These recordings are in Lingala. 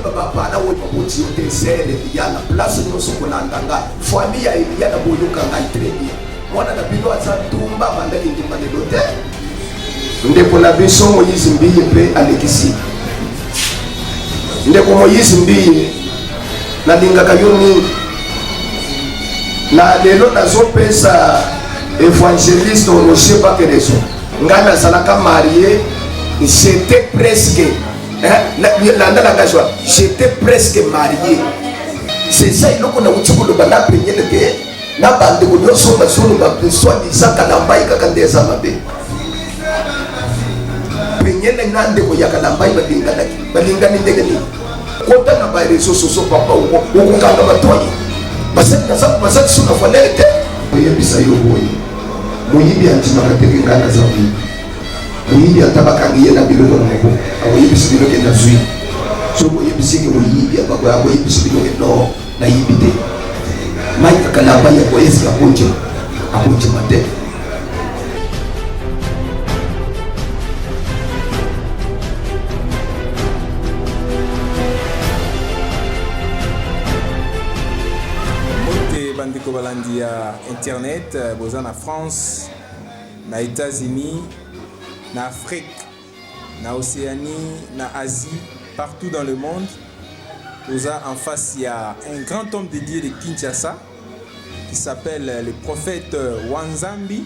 me papa na wo maboti yote sele yana place no sokolanda famille ya yana boyoka ngai très bien mwana na bino azatumba bandaki ndimba de dote ndeko na biso Moïse Mbiye pe alekisi ndeko Moïse Mbiye na lingaka yo mingi na lelo nazopesa évangéliste Rocher Bakereso ngai nazalaka marié j'étais presque j'étais presque marié. C'est ça, il a dit que le bana peigné le gué. Na bande de nous sommes sur le bas, soit disant Kalambaï Kakandé Zamabe. Peigné le nande ko Yakalambaï Balingani Degani. Quand on a pas les réseaux papa ou Kanga Batoyi. Basset sur la fenêtre. Oyebisa yo boy. Moyibi antimakateke ngana zambi. Moyibi atabakangiye na biloko na moko. Oyebisa biloko na zui. So oyebisa ke moyibi ababa oyebisa biloko no na yibite. Maika kalaba ya koyesi akonje. Akonje mate. Bandeko balandi ya internet boza na France, na États-Unis, na Afrique, na Océanie, na Asie, partout dans le monde. Boza en face il y a un grand homme dédié de Kinshasa qui s'appelle le prophète Wanzambi,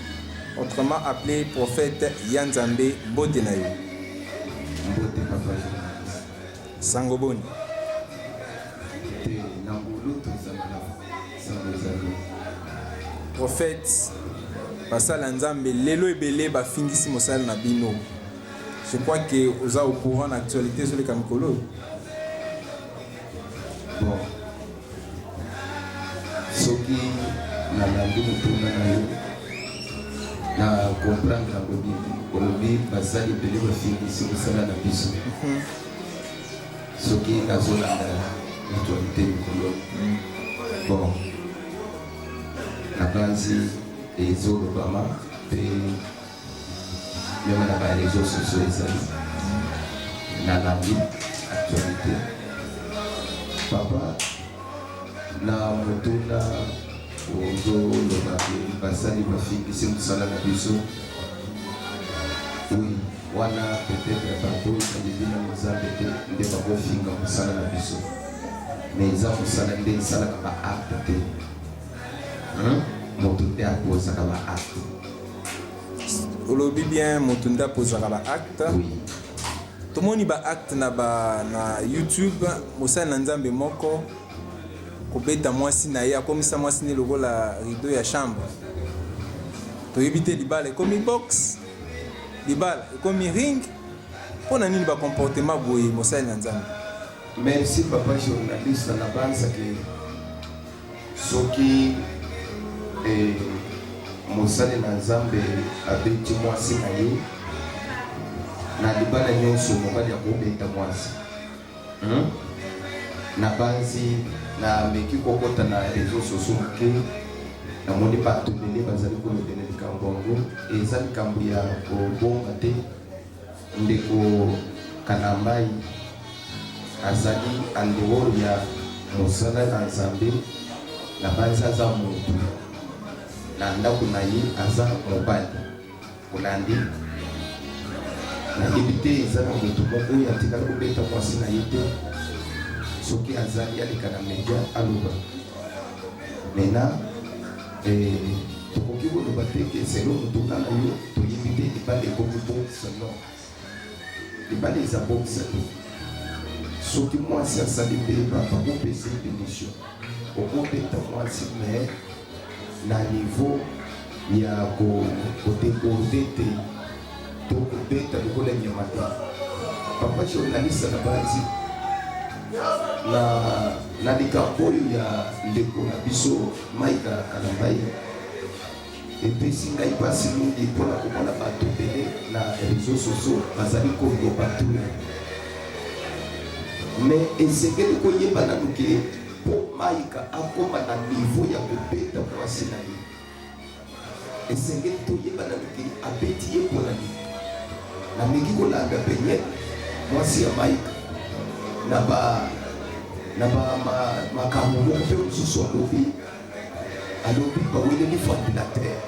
autrement appelé prophète Yanzambe Botenayo. Sangoboni. Prophète basala nzambe lelo ebele ba fingisi mosala na bino. Je crois que vous êtes au courant de l'actualité sur le Kamikolo. Bon. Ce qui n'a pas na comprendre la Colombie, basali ebele ba fingisi mosala na biso. Ce qui na zone l'actualité du Colombie. Bon. Na base des Obama et même dans les réseaux sociaux dans la vie actualité papa na motuna ozo loba basali bafiki si musala na biso oui wana peut-être bato kalibina mozambe nde bakofinga musala na biso mais eza musala nde esalaka ba acte te Motunde a posé comme acte. Olobi bien Motunde a posé comme acte. Oui. Tout le monde a acte na YouTube. Mosa Nzambe moko. Kobeta mwasi na ya comme ça mwasi ne logo la rideau ya chambre. To éviter libala comme box. Libala comme ring. Pour nani ba comportement boye Mosa Nzambe. Merci papa journaliste na banza que soki et mosali na nzambe abeti mwasi na ye na libala nyonso mobali akobeta mwasi na banzi na meki kokota na réseaux sociaux moke namoni bato ebele bazali kolobela likambo yango eza likambo ya kobonga te ndeko Kalambai azali andeworo ya mosala na nzambe na banzi aza motu na ndako na ye aza mobali kolandi nayebi te eza na moto moko oyo atikala kobeta mwasi na ye te soki azali aleka na media aloba mena tokoki koloba te ke selo motuka na yo toyebi te libala ekomi bokisa non libala eza bokisa te soki mwasi asali mpe bakopesa bénédiction okobeta mwasi mais na niveau ya kodekode te to kobeta lokola nyama te papa journaliste na banzi na likambo oyo ya ndeko na biso Maika Kalambai epesi ngai mpasi mingi mpona komona bato ebele na réseaux sociaux bazali koyoba tu mais esengeli koyeba nanu ke po Maika akoma na niveau ya kobeta mwasi na ye esengeli toyeba nanu ke abeti ye mpona nini nameki kolanda penye mwasi ya Maika na na makambo moko mpe mosusu alobi baweleli ventilateur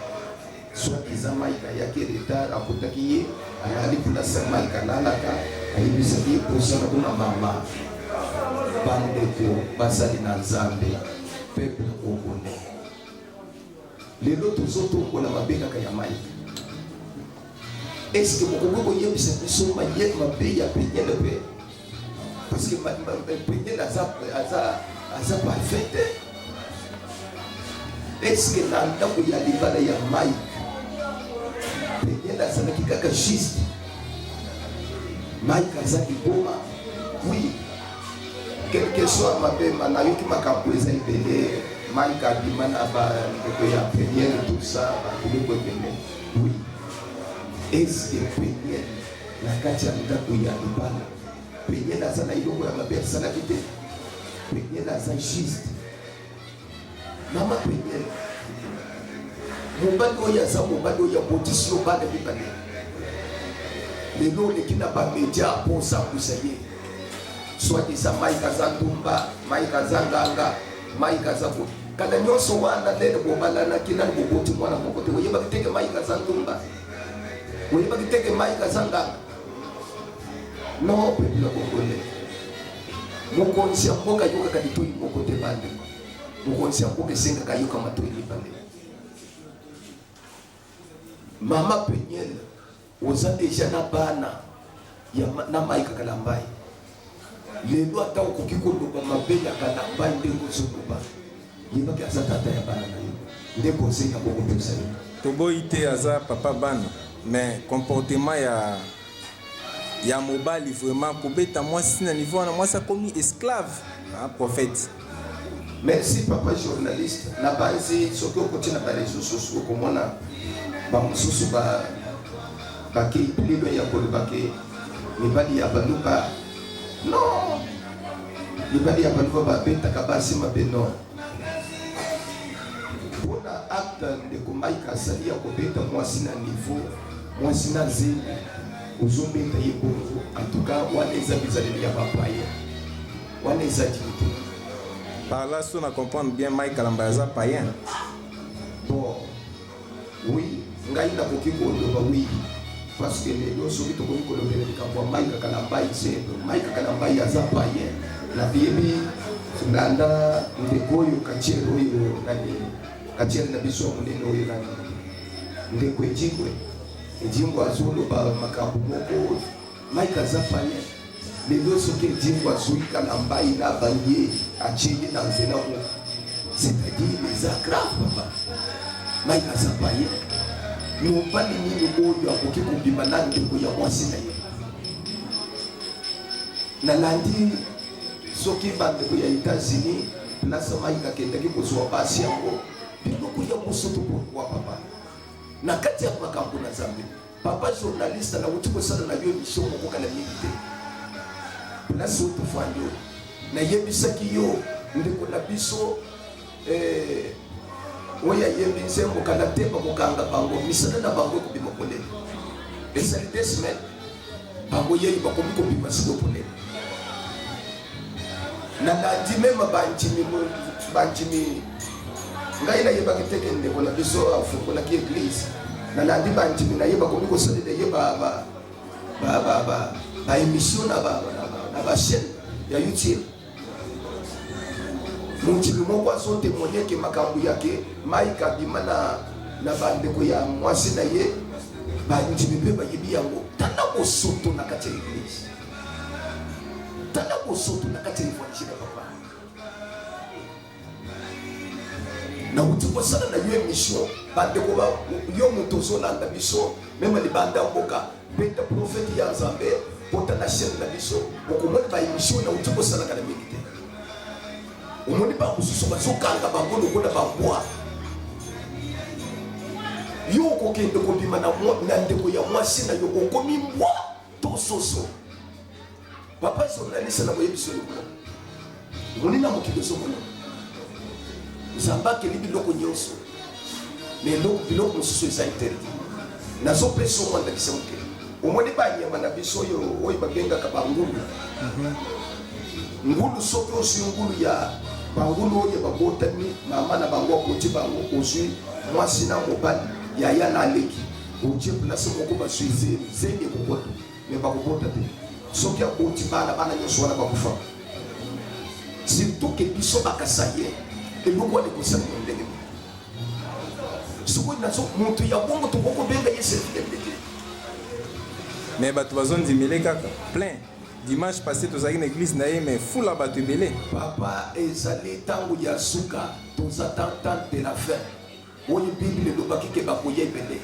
soit eza maika yaki retard akutaki ye alali place maika alalaka ayebisaki ye kosala kuna mama bandeko basali na nzambe peuple okone lelo tozotombola mabe kaka ya maika. Est-ce que vous pouvez dire que c'est plus ma pays à payer le paix? Parce que payer la zap parfaite. Est-ce que dans le il y a des balais à Mike? Payer la zap qui est juste. Mike a zap boma. Oui. Quel que soit ma paix, ma naïki ma capoise belé. Mike a dit manaba que ya payer tout ça, oui. Est-ce que penye na kati ya ndako ya libala penye na sana iloko ya mabe sana kite penye na za juste mama penye mobado ya za mobado ya position bana bibane lelo lekina ba media posa kusaye soit isa maika za tumba maika za nganga maika za ko kana nyoso wana lele bobala na kina boboti mwana mokote oyeba kiteke maika za tumba. Vous voyez que tu maïka zanga. Non, peuple congolais. Mon conscient mboka yoka kaditoi moko te bande. Mon conscient mboka senga kayoka matoi bande. Mama Penyel oza déjà na bana ya na maïka kalambai. Lelo ata okoki koloba mabe ya kalambai ndengo zokoba. Yeba ke aza tata ya bana na yo. Nde conseil ya boko pesa yo. Tobo ite aza papa bana. Mais comportement ya mobali vraiment kobeta moi si na niveau na moi ça comme esclave hein, prophète. Merci papa journaliste na base soko côté na ba réseaux sociaux comme na ba mususu ba ke plilo ya ko ba ke ni bali ya baluka non ni bali ya baluka ba beta ka basi mabeno bona acte de komaika sali ya kobeta moi si na niveau moi si na zeli uzometa yebongo en tout cas waneza bizali ya papaye waneza dito par là si on comprend bien Mike Kalambaza païen. Bon oui ngai na koki ko loba oui parce que les deux soki to ko ko loba ka kwa Mike Kalambaza c'est Mike Kalambaza za païen na bibi nganda ndekoyo kachero yo nani kachero na biso munene oyo nani ndeko ejingwe ejingwa azolo ba makambo moko Mike Zapaye lelo soki ejingwa zuika na mbai na banye acheye na nzela mo c'est-à-dire les agrafes papa Mike Zapaye no bali nini oyo akoki kubima na ndeko ya mwasi na ye na landi soki bandeko ya États-Unis place Mike kendaki kozwa basi yango biloko ya mosoto kwa papa na kati ya makambo na Zambie papa journaliste na utiko sana na yo mission moko kala milité place auto fando na yebisaki yo ndeko na biso oya yebi nsembo kala temba kokanga bango misana na bango ko bima kolé et ça des semaines bango yeyi bakomi ko bima siko kolé na landi même banjimi ngai na yeba kiteke ndeko na biso afukola ki église na landi banjimi na yeba komi ko sali de yeba ba émission na ba chaîne ya YouTube munjimi moko aso témoigner ke makambu yake Mike abima na bandeko ya mwasi na ye banjimi pe ba yebi yango tanda ko soto na kati ya église tanda ko soto na kati ya évangile papa na utiko sana na yo émission bandeko ba yo moto zolanda biso même les banda mboka beta prophète ya Nzambe pota na chaîne na biso okomona ba émission na utiko sana kana milité omoni ba kususu ba zokanga bango lokola ba bois yo kokende kopima na ndeko ya mwasi na yo okomi mwa to soso papa journaliste na boyebiso lokola moni na mokilo sokola Zambaki libi loko nyonso mais biloko mosusu eza interdit nazopesa omwanda kisemoke omoni banyama na biso oyo babengaka bangulu ngulu soki osi ngulu ya bangulu oyo babotami mama na bango akoti bango ozwi mwasi na mobali yaya na aleki otie place moko baswi zemi ekokota me bakokota te soki akoti bana nyonso wana bakufa surtout ke biso bakasa ye eloko wana ekosala ndenge soki nazo moto ya bongo tokokobenga ye servidente te mais bato bazondimele kaka plein dimanche passé tozalaki na église na ye mais fula bato ebele papa ezali ntango ya suka tozata temps de la fin oyo bible elobaki ke bakoya ebele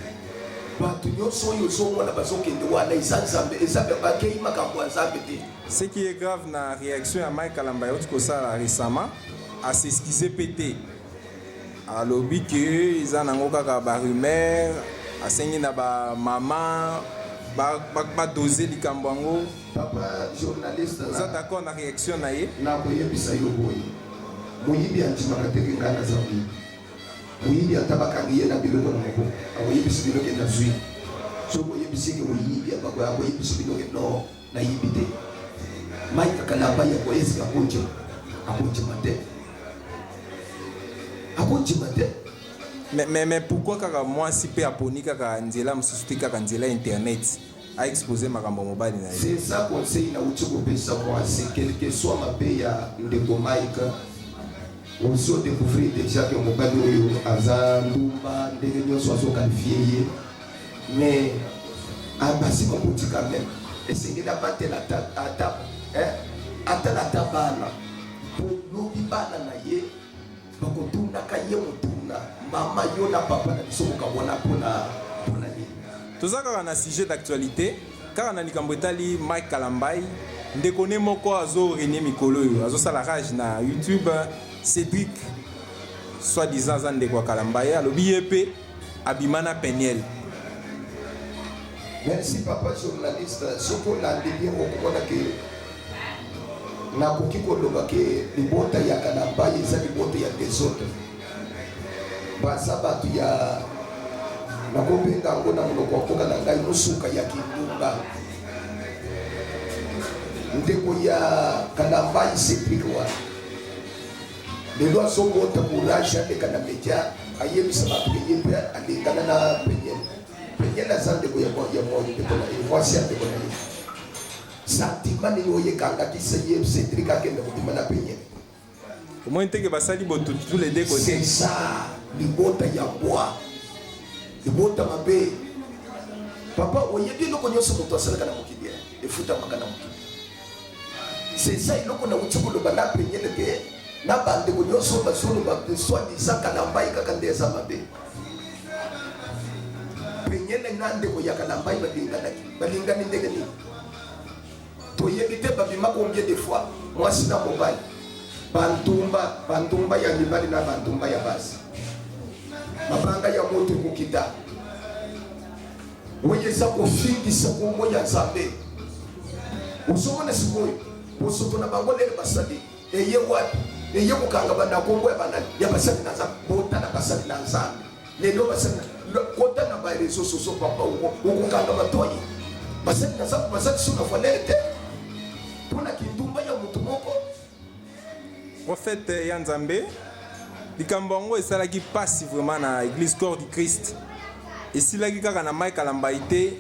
bato nyonso oyo ozomona bazokende wana eza nzambe eza bakei makambo ya nzambe te. Ce qui est grave na réaction ya Mike Kalamba yoti kosala récemment asexcuse pété alobi ke eza nango kaka barumeur asengi na bamama badose likambo yango. Papa journaliste oza d'accord na réaction na ye nakoyebisa yo boye moyibi andimaka teke ngai naza moyibi moyibi atabakangi ye na biloko na moko akoyebisi binoke nazwi soki oyebisiki moyibi akoyebisi binoke no nayibi te Mike Kalamba yakoyesika akonjima te akonjima te. Mais pourquoi kaka mwasi mpe aponi kaka nzela mosusu te kaka nzela internet a exposé makambo mobali na ye? C'est ça conseil na uti kopesa mwasi quel que soit mabe ya ndeko Mike ozo découvrir déjà que mobali oyo aza ndumba ndenge nyonso azokalifie ye mais abasi mabuti quand même esengeli abatela ata bana po lobi bana na ye bakotundaka ye motuna mama yo na papa na biso kokabona mpona nini. Toza kaka na sujet d'actualité kaka na likambo etali Mike Kalambai ndeko ne moko azorenie mikolo oyo azosala rage na YouTube Cédric soi-disant aza ndeko ya Kalambai alobi ye mpe abima na Peniel. Merci papa journaliste soko olandeli okomona ke nakoki koloba ke libota ya Kalambai eza libota ya désordre baza bato ya nakobenga yango na monoko ya mboka na ngai mosuka ya kindumba ndeko ya Kalambai Cédric wana lelo azobota courage aleka na media ayebisa bato ye mpe alingana na Peniel aza ndeko ya ndeko na ye mwasi ya ndeko na ye santima nini oyekangaki se ye Cédric akende kobima na Peniel omoi teke basali boto tous les deux côtés. C'est ça libota ya bois libota mabe papa oyebi eloko nyonso moto asalaka na mokili efutamaka na mokili. C'est ça eloko na uti koloba na Peniel ke na bandeko nyonso bazoloba soi-disant Kalambai kaka nde eza mabe. Peniel na ndeko ya Kalambai balingani ndenge nini toyebi te babima combien de fois mwasi na mobali bantumba ya mibali na bantumba ya basi mabanga ya moto ekokita oyo eza kofingisa kombo ya nzambe ozomona sikoyo bosoto na bango lelo basali eye wapi eye kokanga bana kombo ya basali na nzambe botala basali na nzambe lelo basali kota na barezo soso papa okokanga batoyi basali na nzambe basali suna valere te mpona kindumba ya moto moko. Prophète Yanzambe likambo yango esalaki pasi vraiment na église corps du Christ esilaki kaka na Mike Kalambai te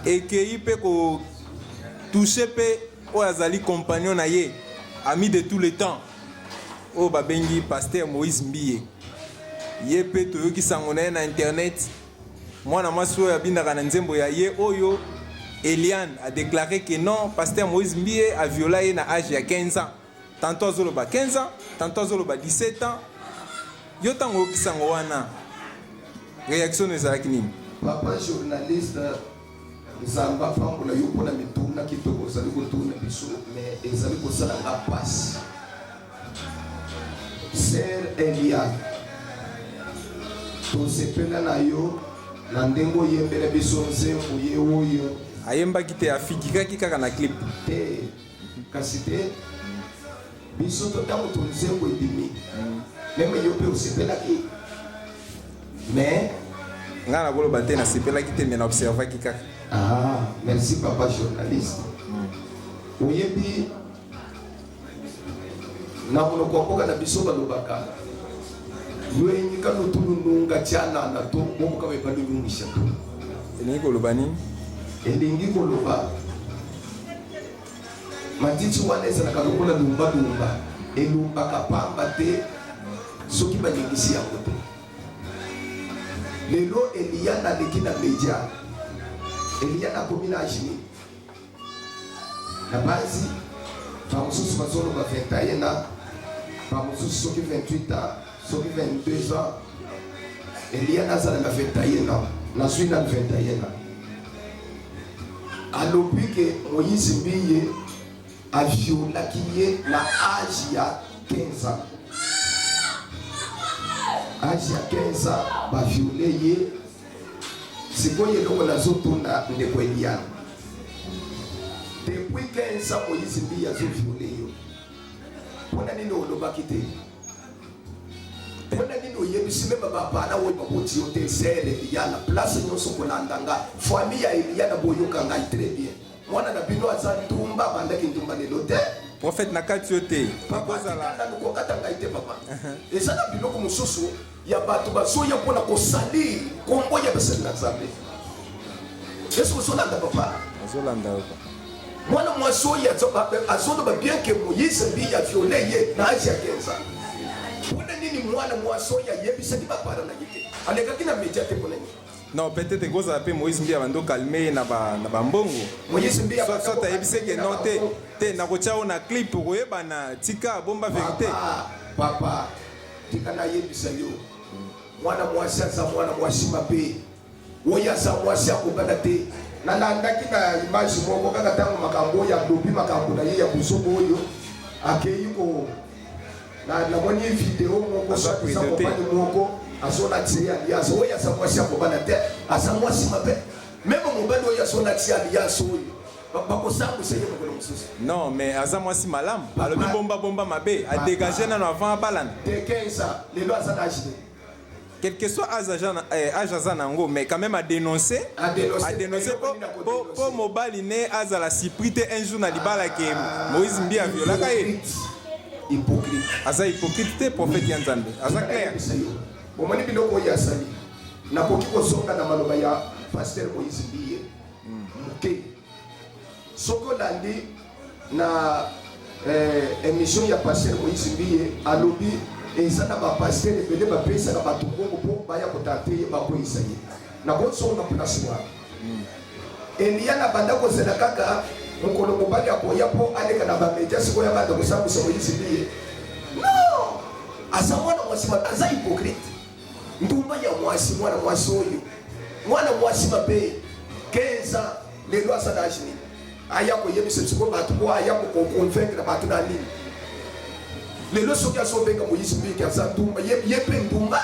ekei mpe kotouche mpe oyo azali compagnon na ye ami de tout le temps oyo babengi pasteur Moïse Mbiye ye mpe toyoki sango na ye na internet mwana mwasi oyo abindaka na nzembo ya ye oyo Eliane a déclaré que non pasteur Moïse Mbiye a violé na âge ya 15 ans. Tantôt azoloba 15 ans, tantôt azoloba 17 ans. Yo tango kisango wana. Réaction ezalaki nini? Papa journaliste nzamba pambola yo pona mituna kitoko zali kotuna biso mais ezali kosala nga passe. Sœur Eliane tosepela na yo na ndengo yembela biso nzembo ye oyo ayembaki te afikikaki kaka na clip te kasi te biso totango tonzembo edimi meme yo mpe osepelaki mais nga na koloba te nasepelaki te me na observaki kaka. Merci papa journaliste oyebi na kuno kwa mboka na bisoba lubaka ywenyi kanu tununga chana na to boka we padu lungisha to elingi koloba nini elingi koloba matiti waneza na kalokola lumba elumba kapamba te soki balingisi yango te lelo Eliana leki na media Eliana komina ajini na basi pamosusu bazolo ba 21 ans pamosusu soki 28 ans soki 22 ans Eliana azala na 21 ans na sui na 21 ans alobi ke Moïse Mbiye aviolaki ye na âge ya 15 ans âge ya 15 ans baviole ye sikoyo eloko nazotuna ndeko Eliana depuis 15 ans Moïse Mbiye azoviole yo mpona nini olobaki te mpona nini oyebisi meme bapana oyo baboti yo te sere Eliana place nyonso kolandanga famille ya Eliana boyoka ngai très bien mwana na bino aza ntumba bandaki ntumba lelo te prophète na kati yo te kokata ngai te papa eza na biloko mosusu ya bato bazoya mpona kosali kombo ya basali na Nzambe esi ozolanda papa azolanda yo mwana mwasi oyo azoloba bien ke Moïse Mbiye aviole ye na age ya 15 ans mpona nini mwana mwasi oyo ayebisaki bapara na ye te alekaki na media te mpona nini non peut-être kozala mpe Moïse Mbiye abando calme na bambongo Moïse Mbiye soit ayebiseke non te nakotya oyo na clip koyebana tika bomba vérité papa tika nayebisa yo mwana mwasi aza mwana mwasi mabe oyo aza mwasi akobanda te nalandaki na image moko kaka ntango makambo oyo alobi makambo na ye ya bozobo oyo akei ko namoni video moko eza mobali moko azolakisa alliance oyo aza mwasi akobanda te aza mwasi mabe meme mobali oyo azolakisa alliance oyo bakosambwisa ye mokolo mosusu non mais aza mwasi malamu alobi bomba mabe adégage nano avant abalana de 15 ans lelo aza na age quel que soit âge aza nango mais quand même à dénoncer po mobali ne azala surpris te un jour na libala ke Moïse Mbiye aviolaka ye hypocrite aza hypocrite te prophète ya Nzambe aza clair omoni biloko oyo asali nakoki kozonga na maloba ya pasteur Moïse Mbiye moke soki olandi na émission ya pasteur Moïse Mbiye alobi eza na bapasteur ebele bapesaka bato bongo mpo baya kotante ye bakoyisa ye nakozonga place wana Eliana banda kozela kaka mokolo mobali akoya mpo aleka na bamedia sikoyo abanda kosambwisa Moïse Mbiye non aza mwana mwasi aza hypocrite ntumba ya mwasi mwana mwasi oyo mwana mwasi mabe 15 ans lelo aza na age nini aya koyebisa biso bato po aya koconvaincre bato na nini lelo soki azobenga Moïse Mbiye aza ntumba ye mpe ntumba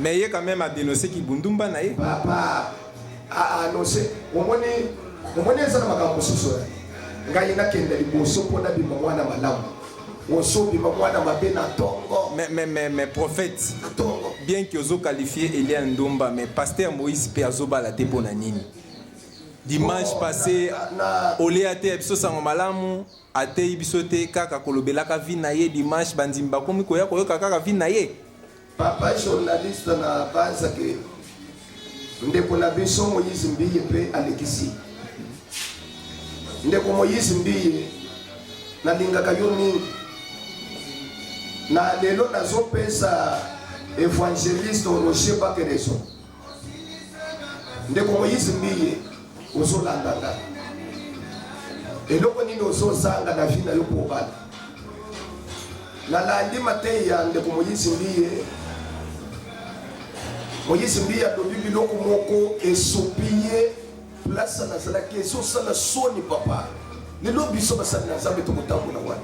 mais ye quand même a dénoncé ki bundumba na ye papa a annoncé omoni eza na makambo mosusu ngai nakende liboso mpo nabima mwana malamu osobima mwana mabe na ntongo mais prophète bien que ozo qualifier Eliane Ndomba mais pasteur Moïse mpe azobala te mpo na nini dimanche passé olea te biso sango malamu ateyi biso te kaka kolobelaka vi na ye dimanche bandimi bakomi koya koyoka kaka vi na ye papa journaliste na banza ke ndeko na biso Moïse Mbiye mpe alekisi ndeko Moïse Mbiye nalingaka yo mingi na lelo nazopesa évangéliste Roger Bakereso ndeko Moïse Mbiye ozolandanga eloko nini ozozanga na vi na yo pobala nalandi mateyi ya ndeko Moïse Mbiye Moïse Mbiye alobi biloko moko esopi ye place nazalaki ezosala soni papa lelo biso basali na Nzambe tokotambola wana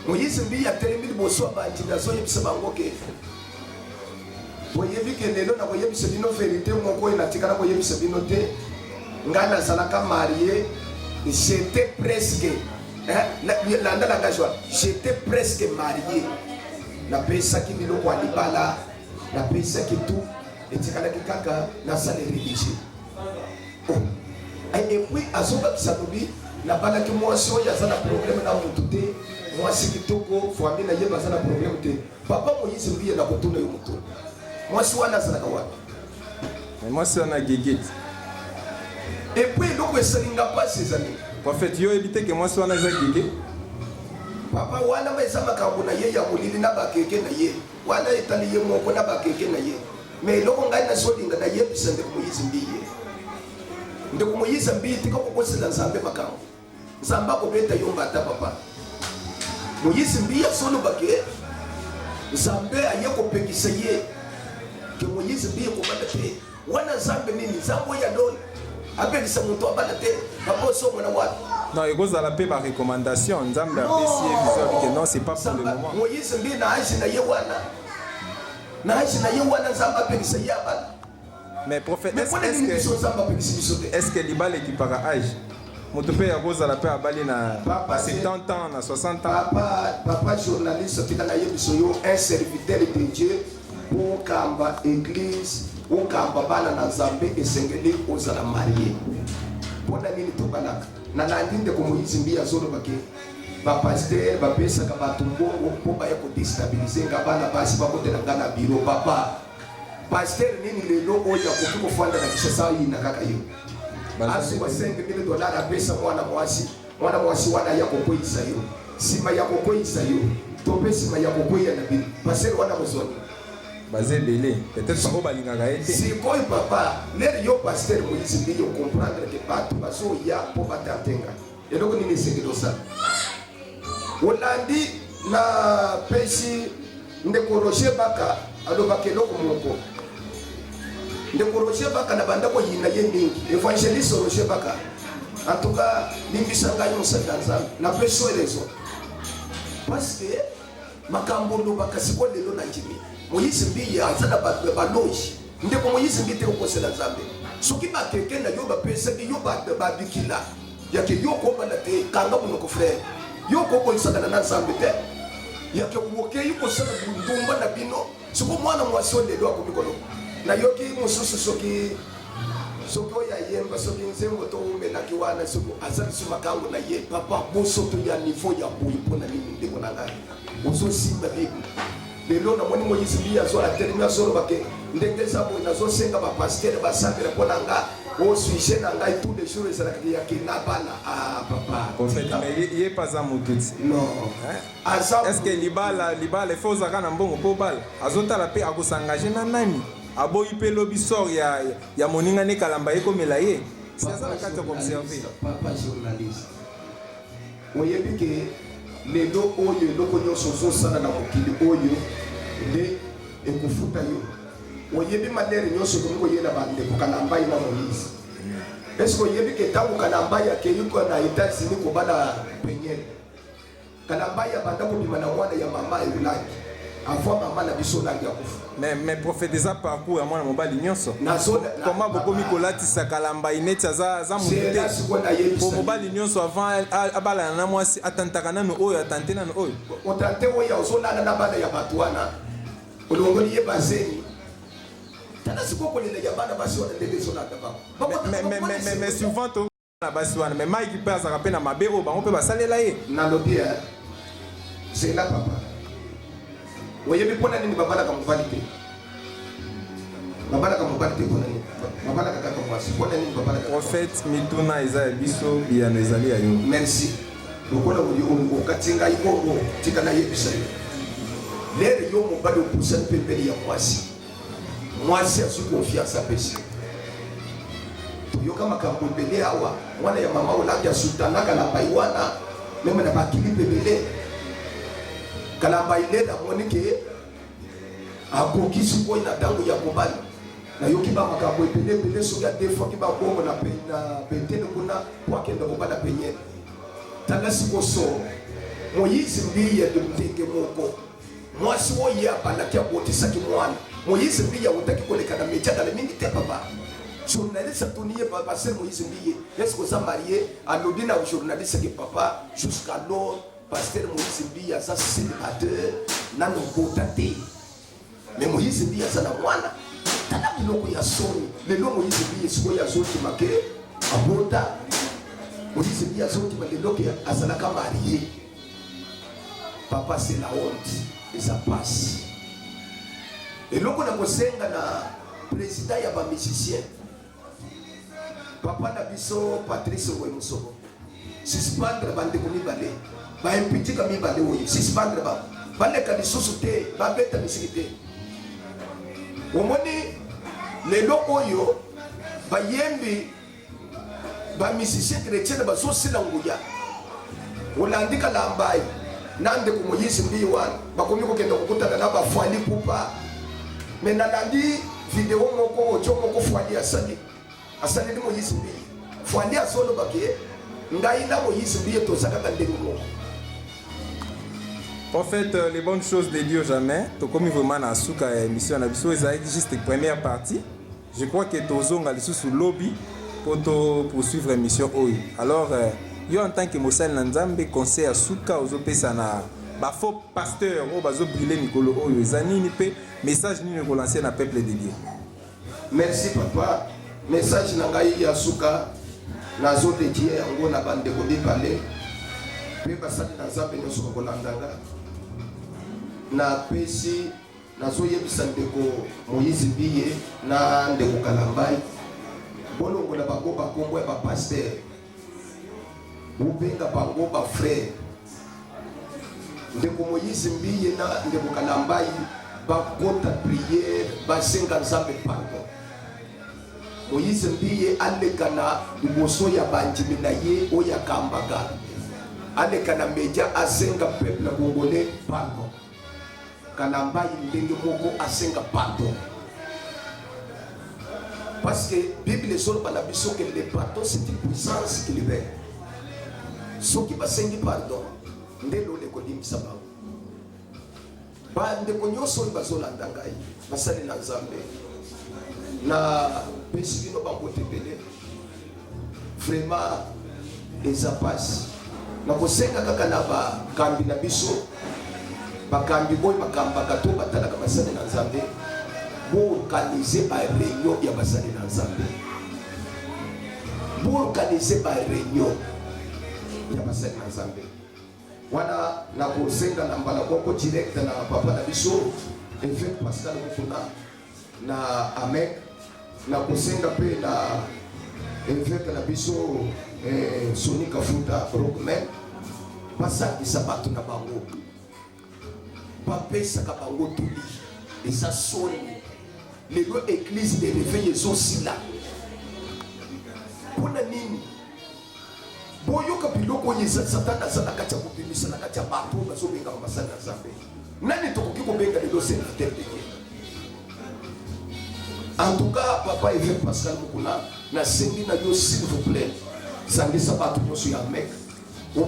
Moïse Mbiye atelemi liboso ya bandimi azoyebisa bango ke boyebi ke lelo nakoyebisa bino verité moko oyo natikala koyebisa bino te ngai nazalaka marié j'étais presque landa langage wana j'étais presque marié napesaki biloko ya libala napesaki tu etikalaki kaka nasala religieux et puis azobakisa lobi na bana ki mwasi oyo aza na problème na mutu te mwasi kitoko famille na ye baza na problème te papa Moïse Mbiya na kotuna yo mutu mwasi wana azalaka wapi mwasi wana gegeti et puis donc esalinga pas ses amis prophète yo ebite ke mwasi wana eza gege papa wana meza makambo na ye ya molili na bakeke na ye wana etali ye moko na bakeke na ye mais loko ngai na solinga na ye bisa ndeko Moïse Mbiya ndeko Moïse Mbiya tika kokosela Nzambe makambo Nzambe akobeta yo mbata papa Moïse Mbiya solo bake Nzambe aye kopekisa ye ke Moïse Mbiya kobanda te wana Nzambe nini Nzambe ya doni apelisa mutu abanda te papa so mwana wapi non ekozala pe ba recommandation Nzambe apesi ye vision que non c'est pas pour le moment Moïse Mbiya na aishi na ye wana Nzambe apelisa ye abanda mais prophète est-ce que libala ekipaka âge moto pe akozala pe abali na 70 ans na 60 ans papa journaliste tika na ye biso yo un serviteur de Dieu pour kamba église ou kamba bana na Nzambe esengeli ozala marié pona nini tobalaka na landi ndeko Moïse Mbiya zolo bake bapasteur bapesaka bato mbongo mpo baya kodestabilize nga bana basi bakotela nga na biro papa pasteur nini lelo oyo akoki kofanda na Kinshasa yina kaka yo asi wa $5,000 apesa mwana mwasi wana ya kokweyisa yo nsima ya kokweyisa yo tope nsima ya kokweya na bino pasteur wana mozoni baze belé peut-être pas balingaka ete sikoyo papa lere yo pasteur Moïse Mbiya yo comprendre que bato bazoya mpo batatenga eloko nini esengeli osala olandi na pesi ndeko Roger Baka alobaka eloko moko ndeko Roger Baka na bandako yina ye mingi évangéliste Roger Baka en tout cas limbisa ngai mosala Nzambe na peso elezo parce que makambo lobaka siko lelo na njimi Moïse Mbiya aza na bato baloji ndeko Moïse Mbiya te kokosela Nzambe soki bakeke na yo bapesaki yo babikila yake yo kobanda te kanga monoko frère yo kokolisaka na Nzambe te yake woke yo kosala ndumba na bino siko mwana mwasi lelo akomikolo na yoki mosusu soki oyo ayemba soki nzembo to umelaki wana soki azalisi makambo na ye papa bosoto ya niveau ya boyi mpona nini ndeko na ngai ozosimba bible lelo namoni Moïse Mbiya azo atelemi azolobake ndenge eza boyi nazosenga bapastere basambela mpona nga osuije na ngai tous les jours ezalaka yake na bana papa mais ye paza motu ti non est-ce que libala efo ozalaka na mbongo mpo bala azotala mpe akosengage na nani aboyi mpe lobi sor ya moninga ne kalamba ye komela ye si aza na kati ya koobserve papa journaliste oyebi ke lelo oyo eloko nyonso ozosala na mokili oyo nde ekofuta yo oyebi malere nyonso komi koyela bandeko Kalamba na Moïse est-ce que oyebi ke ntango Kalamba akei na États-Unis kobala penyele Kalamba banda kobima na mwana ya mama eulaki avant mama na biso langi akufa mais prophète eza parcours ya mwana mobali nyonso comment bokomi kolatisa Kalamba ineti aza motu te po mobali nyonso avant abalana na mwasi atantaka nanu oyo atante nanu oyo otante oyo ozolala na bana ya bato wana olongoli ye bazeni tana siko kolela ya bana basi wana ndenge ezolanda bango mais souvent to na basi wana mais Mike mpe azaka mpe na mabe oyo bango mpe basalela ye nalobi c'est là papa oyebi mpona nini babalaka mobali te mpona nini babalaka kaka mwasi mpona nini babalaka prophète mituna eza ya biso biyano ezali ya yo merci lokola okati ngai bongo tika nayebisa yo lere yo mobali opusani pembeni ya mwasi azwi confiance apesi toyoka makambo ebele awa mwana ya mama olaki asutanaka na bai wana meme na bakilipe ebele Kalamba ilela moni ke akoki sikoyo na ntango ya mobali nayoki bamakambo ebele soki adefoki babongo na pentene kuna po akenda kobala penyele tala sikoso Moïse Mbiya ndenge moko mwasi oyo abalaki abotisaki mwana Moïse Mbiya otaki koleka na mediaka na mingi te papa journaliste atuni ye pasteur Moïse Mbiya est-ce que oza marié alobi na journaliste ke papa jusqu'alors pasteur Moïse Mbiya aza célibataire nano bota te mais Moïse Mbiya aza na mwana tala biloko ya soni lelo Moïse Mbiya sikoyo azokima ke abota Moïse dit à son qui m'a dit que Azalaka marié. Papa, c'est la honte et ça passe. Et là, on a posé un président, il y a un musicien. Papa n'a biso Patrice Ouemousoro. Suspendre la bande de Mibale. Ba un petit comme Mibale, oui. Suspendre la bande. Bale ka di sosute, ba beta misikite. Omoni les lokoyo ba yembi ba musicien chrétien ba so silanguya. Olandika lambai. Nande ko Moïse mbiwa ba komi ko kendo kokutana na ba fwali pupa. Mais nalandi vidéo moko ojo moko fwali asali. Asali ni Moïse mbiwa. Fwali asolo bakie. Ngai na Moïse mbiwa to sakaka ndenge moko. En fait, les bonnes choses de Dieu jamais. To comme vraiment na suka émission na biso ezali juste la première partie. Je crois que tozonga lisu sous lobby pour poursuivre l'émission oyo. Alors yo en tant que Mosal Nzambe conseil à suka ozopesa na ba faux pasteur o bazo brûler mikolo oyo ezani ni pe message ni ko lancer na peuple de Dieu. Merci papa. Message na ngai ya suka nazo de Dieu yango na bande ko bi parler. Pe basali na Nzambe nyoso ko landanga. Na pesi nazo yebisa ndeko Moïse biye na ndeko Kalambai bolongo na bango bakombo ya pasteur ubenga bango ba frère ndeko Moïse biye na ndeko Kalambai bakota prière basenga Nzambe pardon. Moïse biye alekana liboso ya banjimi na ye oya kambaga alekana media asenga peuple congolais pardon. Kalambai ndenge moko asenga pardon. Parce que la Bible est la biso que le pardon c'est une puissance qui libère. Ceux qui basengi pardon, ndelo le kodimisa ba. Ba ndeko nyoso bazolanda ngai, basali na Nzambe. Na pesi bino bango tebele. Vraiment les apas. Na kosenga kaka na ba kambi na biso. Bakambi boy bakamba kato batala ka basali na Nzambe. Pour organiser une réunion ya basali na Nzambe. Pour organiser une réunion ya basali na Nzambe. Wana na kosenga na mbala boko direct na papa na biso Évêque Pascal Mukuna na Amek na kosenga pe na Évêque na biso Soni Kafuta Rockman basaki sabato na bango. Bapesa ka bango tuli. Et ça sonne. Les deux églises de réveil sont aussi là. Pour la nini. Boyo kapilo ko yesa satana sana kacha kubimisa na kacha bato bazo benga masana Nzambe. Nani tokoki ko benga les dossiers de terre de Dieu. En tout cas, papa Évêque Pascal Mukuna na sengi na yo s'il vous plaît. Sangi sabato nyoso ya mek. En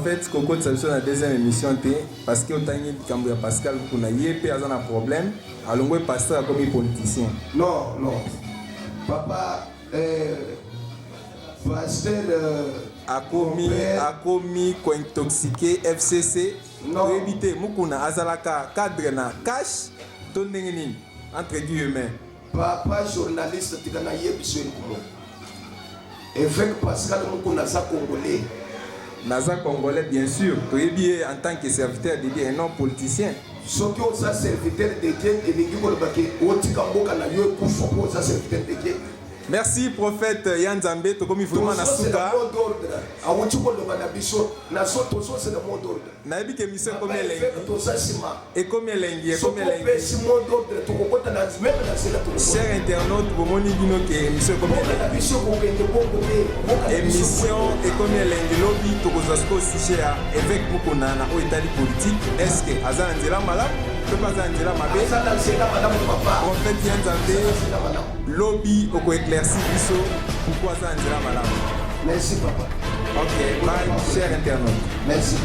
fait, Coco de Salson la deuxième émission parce que autant il y a Pascal pour na yépe a un problème. Alors moi pasteur comme politicien. Non, non. Papa pasteur a commis intoxiqué FCC. Non. Éviter mukuna azalaka cadre na cash tondengeni entre guillemets. Papa journaliste tikana yebiso nkumo. Évêque Pascal Mukuna za congolais. Naza congolais bien sûr. Tu es bien en tant que serviteur de Dieu et non politicien. Ce qui est un serviteur de Dieu et les gens serviteur de Dieu. Merci prophète Yann Zambé, to comme il faut na suka. Na ebi ke mission comme elengi. Et comme elengi, comme elengi. Chers internautes, vous moni bino ke mission comme elengi. Émission et comme elengi lobby to kozasko sujet à évêque Mukuna na o état politique. Est-ce que azan nzela malade? Peut pas nzela mabe. Prophète Yann Zambé lobby au éclairci biso pourquoi ça nzela malade. Merci papa. OK, bye chers internautes. Merci.